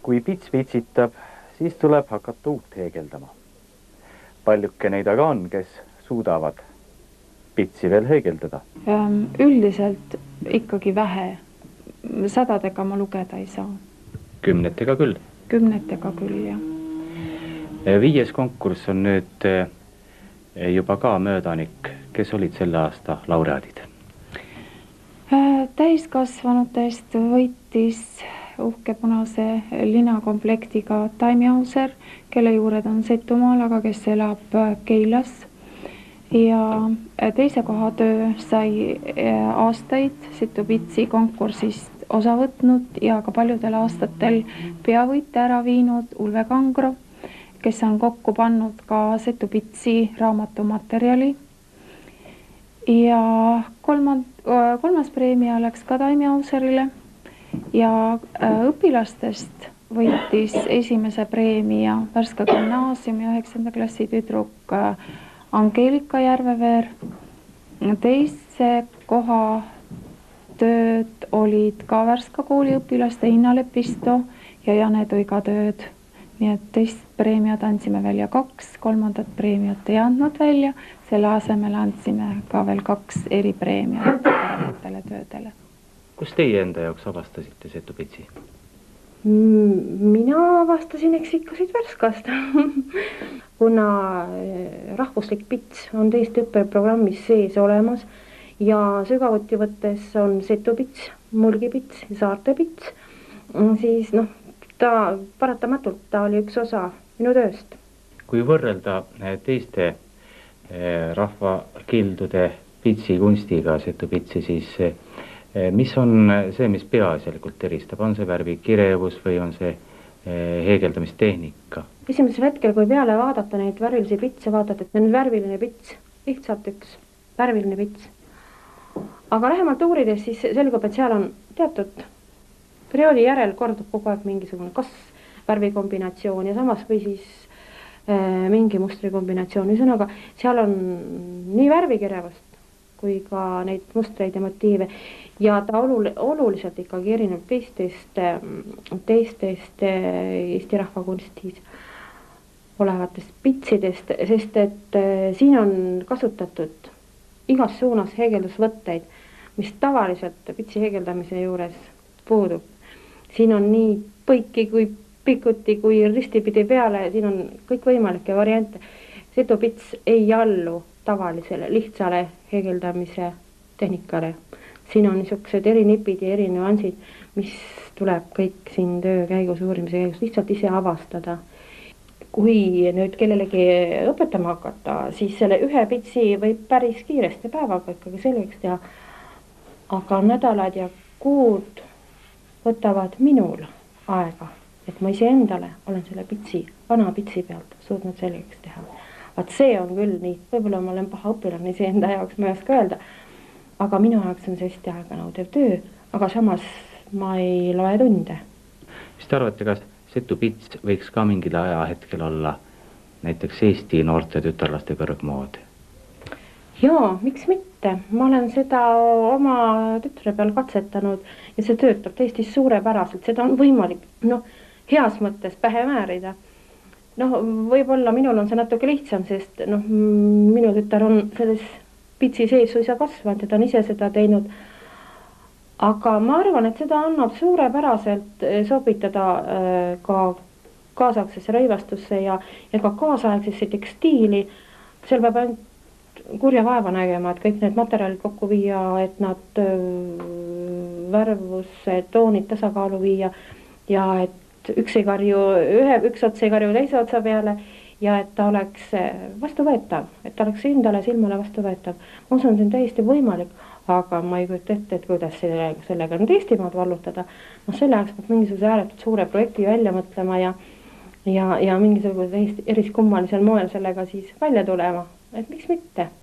Kui pits pitsitab, siis tuleb hakata uut heegeldama. Paljuke neid aga on, kes suudavad pitsi veel heegeldada? Üldiselt ikkagi vähe. Sadadega ma lugeda ei saa. Kümnetega küll? Kümnetega küll, jah. 5. konkurss on nüüd juba ka möödanik. Kes olid selle aasta laureaadid? Täiskasvanutest võitis uhke punase linakomplektiga Taimi Auser, kelle juured on Setumaal, aga kes elab Keilas. Ja teise kohatöö sai aastaid Setu pitsi konkursist osa võtnud ja ka paljudel aastatel peavõite ära viinud Ulve Kangro, kes on kokku pannud ka Setu pitsi raamatumaterjali. Ja kolmas preemia läks ka Taimi Auserile ja õpilastest võitis esimese preemia Värska gümnaasiumi 9. klassi tüdruk Angeelika Järveveer. Teise koha tööd olid ka Värska kooli õpilaste Inna Lepisto ja Jane Tuiga tööd. Nii et teist preemiat andsime välja 2, kolmandat preemiat ei andnud välja. Selle asemel andsime ka veel 2 eripreemiat parematele töödele. Kus teie enda jaoks avastasite Setu pitsi? Mina avastasin eks ikka siit Värskast. Kuna rahvuslik pits on teist õppeprogrammis sees olemas ja sügavuti võttes on Setu pits, Mulgi pits ja Saarte pits, siis ta paratamatult ta oli üks osa minu tööst. Kui võrrelda teiste rahvakildude pitsi kunstiga Setu pitsi, siis mis on see, mis peaasjalikult eristab? On see värvi kirevus või on see heegeldamistehnika? Esimesel hetkel, kui peale vaadata neid värvilisi pitse, vaadata, et on värviline pits, lihtsalt üks värviline pits. Aga lähemalt uurides siis selgub, et seal on teatud perioodi järel kordub kogu aeg mingisugune kas värvikombinatsioon ja samas või siis mingi mustri kombinatsioon. Ühesõnaga, seal on nii värvikirevust kui ka neid mustreid ja motiive ja ta oluliselt ikkagi erineb teistest Eesti rahvakunstis olevatest pitsidest, sest et siin on kasutatud igas suunas heegeldusvõtteid, mis tavaliselt pitsi heegeldamise juures puudub. Siin on nii põiki kui pikuti kui ristipidi peale, siin on kõik võimalikke variante. Setu pits ei allu tavalisele lihtsale heegeldamise tehnikale. Siin on niisugused eri nipid ja eri nüansid, mis tuleb kõik siin töö käigus, uurimise käigus lihtsalt ise avastada. Kui nüüd kellelegi õpetama hakata, siis selle ühe pitsi võib päris kiiresti päevaga ikkagi selgeks teha. Aga nädalad ja kuud võtavad minul aega, et ma ise endale olen selle pitsi, vana pitsi pealt suutnud selgeks teha. Vaat see on küll nii, võib-olla ma olen paha õpilane ise enda jaoks, ma ei oska öelda, aga minu jaoks on see hästi aega nõudev töö, aga samas ma ei loe tunde. Mis te arvate, kas Setu pits võiks ka mingil ajahetkel olla näiteks Eesti noorte tütarlaste kõrgmood? Jaa, miks mitte? Ma olen seda oma tütre peal katsetanud ja see töötab tõesti suurepäraselt, seda on võimalik heas mõttes pähe määrida. Võib-olla minul on see natuke lihtsam, sest minu tütar on selles pitsi sees suisa kasvanud ja ta on ise seda teinud. Aga ma arvan, et seda annab suurepäraselt sobitada ka kaasaegsesse rõivastusse ja ka kaasaegsesse tekstiili. Seal peab ainult kurja vaeva nägema, et kõik need materjalid kokku viia, et nad värvuse, toonid tasakaalu viia ja et üks ots ei karju teise otsa peale ja et ta oleks vastuvõetav, et ta oleks endale silmale vastuvõetav. Ma usun, see on täiesti võimalik, aga ma ei kujuta ette, et kuidas sellega nüüd Eestimaad vallutada. Selle jaoks peab mingisuguse ääretult suure projekti välja mõtlema ja mingisuguse eriskummalisel moel sellega siis välja tulema. Et miks mitte?